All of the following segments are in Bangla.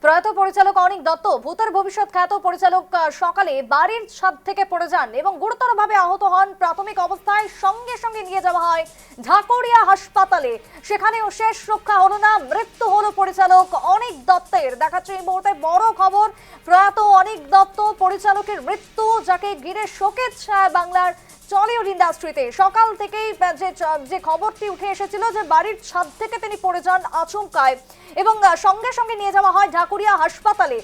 প্রয়াত পরিচালক অনিক দত্ত ভূতের ভবিষ্যৎ খ্যাত পরিচালক সকালে বাড়ির ছাদ থেকে পড়ে যান এবং গুরুতরভাবে আহত হন। প্রাথমিক অবস্থায় সঙ্গে সঙ্গে নিয়ে যাওয়া হয় ঢাকুরিয়া হাসপাতালে। সেখানেও শেষ রক্ষা হলো না, মৃত্যু হলো পরিচালক অনিক দত্তের। দেখাচ্ছে এই মুহূর্তে বড় খবর, প্রয়াত অনিক দত্ত পরিচালকের মৃত্যু, যাকে ঘিরে শোকের ছায়া বাংলার টলিউড ইন্ডাস্ট্রিতে। সকাল থেকেই যে খবরটি উঠে এসেছিল যে বাড়ির ছাদ থেকে তিনি পড়ে যান আচমকায় এবং সঙ্গে সঙ্গে নিয়ে যাওয়া হয় ঢাকুরিয়া হাসপাতালে।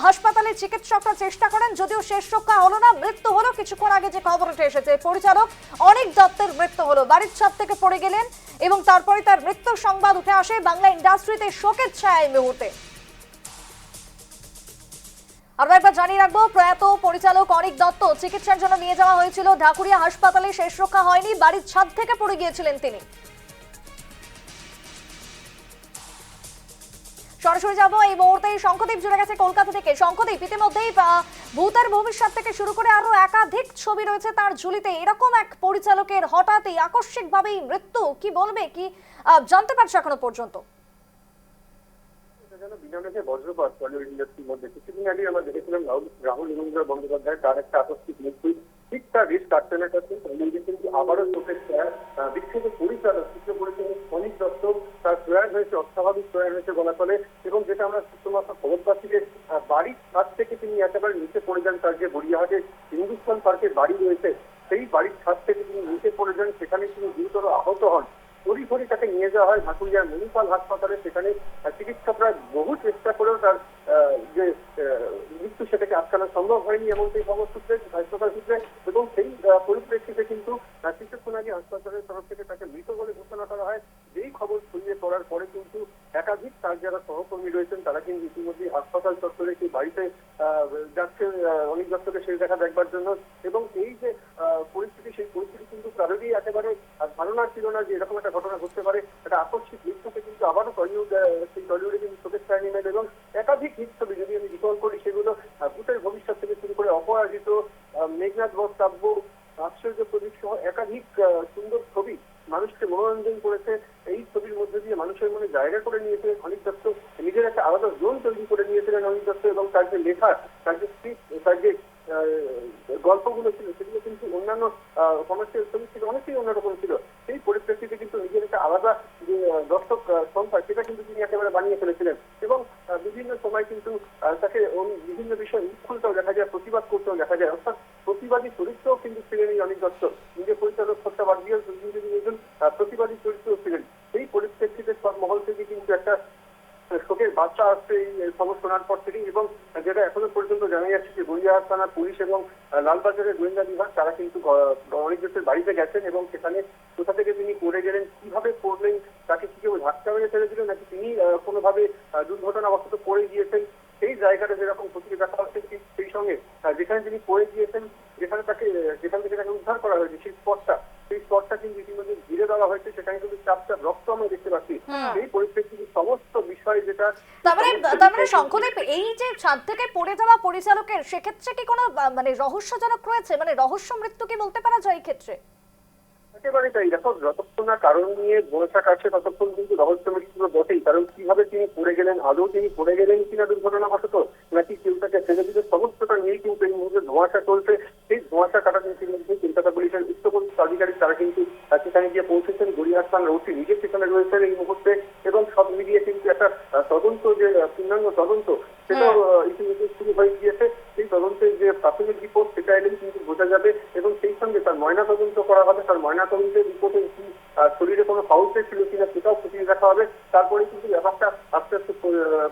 হাসপাতালে চিকিৎসকরা চেষ্টা করেন, যদিও শেষ রক্ষা হলো না, মৃত্যু হলো। কিছুক্ষণ আগে যে খবর উঠে এসেছে, পরিচালক অনিক দত্তের মৃত্যু হলো, বাড়ির ছাদ থেকে পড়ে গেলেন এবং তারপরে তার মৃত্যুর সংবাদ উঠে আসে। বাংলা ইন্ডাস্ট্রিতে শোকের ছায়া এই মুহূর্তে। আরো একবার জানিয়ে রাখবো, প্রয়াত পরিচালক অনিক দত্ত চিকিৎসার জন্য নিয়ে যাওয়া হয়েছিল ঢাকুরিয়া হাসপাতালে। শেষ রক্ষা হয়নি, বাড়ির ছাদ থেকে পড়ে গিয়েছিলেন তিনি। সরাসরি যাবো এই মুহূর্তে, শঙ্খদীপ জুড়ে গেছে কলকাতা থেকে। শঙ্খদীপ, ইতিমধ্যেই ভূতের ভবিষ্যৎ থেকে শুরু করে আরো একাধিক ছবি রয়েছে তার ঝুলিতে। এরকম এক পরিচালকের হঠাৎই আকস্মিকভাবেই মৃত্যু, কি বলবে, কি জানতে পারছো এখনো পর্যন্ত? বজ্রপাত টলিউড ইন্ডাস্ট্রির মধ্যে কিছুদিন আগে আমরা দেখেছিলাম রাহুল রবীন্দ্র বন্দ্যোপাধ্যায়, তার একটা আকস্মিক মৃত্যু। ঠিক তার রিস্ক কাটতে কাছে কিন্তু আবারও চোখের ছায়া বিখ্যাত পরিচালক, চিত্র পরিচালক অনিক দত্ত, তার প্রয়াণ হয়েছে, অস্বাভাবিক প্রয়াণ হয়েছে বলা চলে। এবং যেটা আমরা সূত্রমাত্রা খবর পাচ্ছি যে বাড়ির ছাদ থেকে তিনি একেবারে নিচে পড়ে যান। তার যে গড়িয়াহাটে হিন্দুস্তান পার্কের বাড়ি রয়েছে, সেই বাড়ির ছাদ থেকে তিনি নিচে পড়ে যান। সেখানে তিনি গুরুতর আহত হন। তড়িঘড়ি তাকে নিয়ে যাওয়া হয় ঢাকুরিয়ার মণিপাল হাসপাতালে। সেখানে চিকিৎসকরা বহু চেষ্টা করেও তার যে মৃত্যু সেটাকে আটকানো সম্ভব হয়নি, এমনটাই খবর সূত্রে, হাসপাতাল সূত্রে। এবং সেই পরিপ্রেক্ষিতে কিন্তু কিছুক্ষণ আগে হাসপাতালের তরফ থেকে তাকে মৃত বলে ঘোষণা করা হয়। যেই খবর ছড়িয়ে পড়ার পরে কিন্তু একাধিক তার যারা সহকর্মী রয়েছেন তারা কিন্তু ইতিমধ্যে হাসপাতাল চত্বরে কি বাড়িতে যাচ্ছে অনিক দত্তকে শেষ দেখা দেখবার জন্য। এবং এই যে পরিস্থিতি, সেই পরিস্থিতি কিন্তু কারোরই একেবারে ধারণা ছিল না যে এরকম একটা ঘটনা ঘটতে পারে। একটা আকস্মিক মৃত্যুকে কিন্তু আবারও টলিউডে কিন্তু চোখের ছায়া নেমে। এবং একাধিক হিট ছবি যদি আমি রিকল করি, সেগুলো ভূতের ভবিষ্যৎ থেকে শুরু করে অপরাজিত, মেঘনাথ বধ কাব্য, আশ্চর্য প্রদীপ সহ একাধিক সুন্দর ছবি মানুষকে মনোরঞ্জন করেছে। এই ছবির মধ্যে দিয়ে মানুষের মনে জায়গা করে নিয়েছে অনিক দত্ত, নিজের একটা আলাদা জোন তৈরি করে নিয়েছিলেন অনিক দত্ত। এবং তার যে লেখা, তার যে স্ক্রিপ্ট, তার যে গল্পগুলো ছিল, সেগুলো কিন্তু অন্যান্য কমার্শিয়াল ছবি ছিল অনেকটাই অন্যরকম ছিল। সেই পরিপ্রেক্ষিতে কিন্তু নিজের একটা আলাদা যে দর্শক সংখ্যা, সেটা কিন্তু তিনি একেবারে বানিয়ে ফেলেছিলেন। এবং বিভিন্ন সময় কিন্তু তাকে বিভিন্ন বিষয়ে উৎফুল্লতাও দেখা যায়, প্রতিবাদ করতেও দেখা যায়। অর্থাৎ প্রতিবাদী চরিত্রও কিন্তু ছিলেন এই অনিক দত্ত। নিজের পরিচালক সত্তা বাদ দিয়েও তিনি একজন প্রতিবাদী চরিত্রও ছিলেন। সেই পরিপ্রেক্ষিতে সব মহল থেকে কিন্তু একটা শোকের বার্তা আসছে এই খবর শোনার পর থেকেই। এবং যেটা এখনো পর্যন্ত জানা যাচ্ছে যে গড়িয়াহাট থানার পুলিশ এবং লালবাজারের গোয়েন্দা বিভাগ, তারা কিন্তু অনিক দত্তের বাড়িতে গেছেন এবং সেখানে কোথা থেকে তিনি পড়ে গেলেন, কিভাবে পড়লেন, তাকে কি কেউ ধাক্কা মেরে ফেলেছিলেন নাকি তিনি কোনোভাবে দুর্ঘটনাবশত পড়ে গিয়েছেন, সেই জায়গাটা যেরকম খতিয়ে দেখা হচ্ছে, ঠিক সেই সঙ্গে যেখানে তিনি পড়ে গিয়েছেন, যেখান থেকে তাকে উদ্ধার করা হয়েছে, সেই স্পটটা কিন্তু ইতিমধ্যে ঘিরে দেওয়া হয়েছে। সেখানে কিন্তু চাপ রক্ত আমরা দেখতে পাচ্ছি। এই পরিপ্রেক্ষিতে সমস্ত বিষয় যেটা তার মানে শঙ্খদীপ, এই যে ছাদ থেকে পড়ে যাওয়া পরিচালকের, সেক্ষেত্রে কি কোনো মানে রহস্যজনক রয়েছে, মানে রহস্য মৃত্যু কি বলতে পারা যায় এই ক্ষেত্রে? একেবারে তাই। দেখো, যতক্ষণ না কারণ নিয়ে ভরসা কাটছে ততক্ষণ কিন্তু রহস্য মৃত্যু বটেই। কারণ কিভাবে তিনি পড়ে গেলেন, আদৌ তিনি পড়ে গেলেন কিনা দুর্ঘটনাবশত, নাকি কেউ তাকে ফেলে দিতে, সমস্তটা নিয়েই কিন্তু এই মুহূর্তে ধোঁয়াশা চলছে। সেই ধোঁয়াশা কাটার ইতিমধ্যে কলকাতা পুলিশের উচ্চ পদস্থ আধিকারিক তারা কিন্তু সেখানে গিয়ে পৌঁছেছেন। গড়িয়াহাট থানার ওসি নিজে সেখানে রয়েছেন এই মুহূর্তে। এবং সব মিলিয়ে কিন্তু একটা তদন্ত, যে পূর্ণাঙ্গ তদন্ত, সেটাও ইতিমধ্যে শুরু হয়ে গিয়েছে। সেই তদন্তের যে প্রাথমিক রিপোর্ট, সেটা এলেই কিন্তু বোঝা যাবে। এবং সেই সঙ্গে তার ময়না তদন্ত করা হবে। তার ময়না তদন্তের রিপোর্টে কি শরীরে কোনো ফাউল ছিল কিনা সেটাও খতিয়ে দেখা হবে। তারপরে কিন্তু ব্যাপারটা আস্তে আস্তে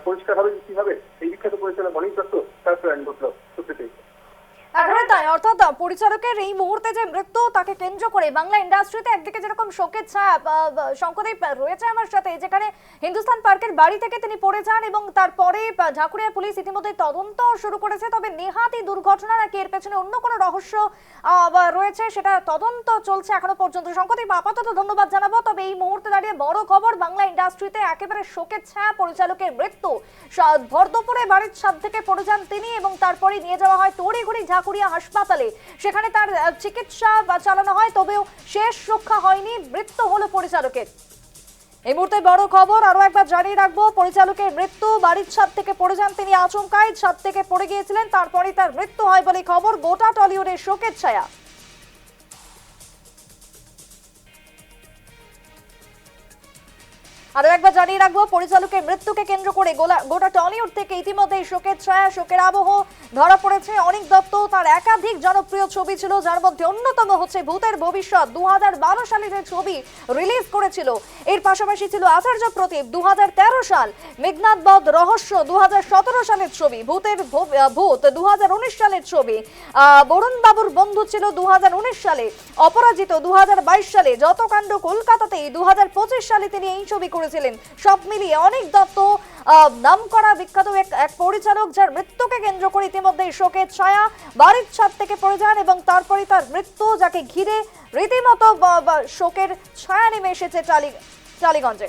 পরিষ্কার হবে কিভাবে এই বিখ্যাত পরিচালক অনিক দত্ত তার প্রয়াণ ঘটল। একেবারে তাই। অর্থাৎ পরিচালকের এই মুহূর্তে যে মৃত্যু, তাকে কেন্দ্র করে বাংলা ইন্ডাস্ট্রিতে একদিকে যেরকম শোকের ছায়া, শঙ্খদীপ রয়েছে আমার সাথে, যেখানে হিন্দুস্তান পার্কের বাড়ি থেকে তিনি পড়ে যান এবং তারপরে ঢাকুরিয়া পুলিশ ইতিমধ্যে তদন্ত শুরু করেছে। তবে নেহাতই দুর্ঘটনা নাকি এর পেছনে অন্য কোনো রহস্য রয়েছে, সেটা তদন্ত চলছে এখনো পর্যন্ত। শঙ্খদীপ, আপাতত ধন্যবাদ জানাবো। তবে এই মুহূর্তে দাঁড়িয়ে বড় খবর, বাংলা ইন্ডাস্ট্রিতে একেবারে শোকের ছায়া, পরিচালকের মৃত্যু। ভর দুপুরে বাড়ির ছাদ থেকে পড়ে যান তিনি এবং তারপরে নিয়ে যাওয়া হয় তড়িঘড়ি ঢাকুরিয়া হাসপাতালে। সেখানে তার চিকিৎসা চালানো হয়, তবেও শেষ রক্ষা হয়নি, মৃত্যু হলো পরিচালকের। এই মুহূর্তে বড় খবর আরো একবার জানিয়ে রাখবো, পরিচালকের মৃত্যু, বাড়ির ছাদ থেকে পড়ে যান তিনি আচমকায়, ছাদ থেকে পড়ে গিয়েছিলেন, তারপরে তার মৃত্যু হয় বলে খবর। গোটা টলিউডের শোকের ছায়া। আরো একবার জানিয়ে রাখবো, পরিচালকের মৃত্যুকে কেন্দ্র করে গোটা টলিউড থেকে ইতিমধ্যেই শোকের ছায়া, শোকের আবহ ধরা পড়েছে। অনিক দত্ত, তার একাধিক জনপ্রিয় ছবি ছিল, যার মধ্যে অন্যতম হচ্ছে ভূতের ভবিষ্যৎ, 2012 সালে যে ছবি রিলিজ করেছিল। এর পাশাপাশি ছিল আচার্য প্রদীপ 2013 সাল, মেঘনাদ বধ রহস্য 2017 সালের ছবি, ভূত 2019 সালের ছবি, বরুণ বাবুর বন্ধু ছিল 2019 সালে, অপরাজিত 2022 সালে, যত কাণ্ড কলকাতাতেই 2025 সালে তিনি এই ছবি করেছিলেন। সব মিলিয়ে অনিক দত্ত নামকরা বিখ্যাত এক পরিচালক, যার মৃত্যুকে কেন্দ্র করে ইতিমধ্যে শোকের ছায়া। বাড়ির ছাদ থেকে পড়ে যান এবং তারপরে তার মৃত্যু, যাকে ঘিরে রীতিমতো শোকের ছায়া নেমে এসেছে টালিগঞ্জে।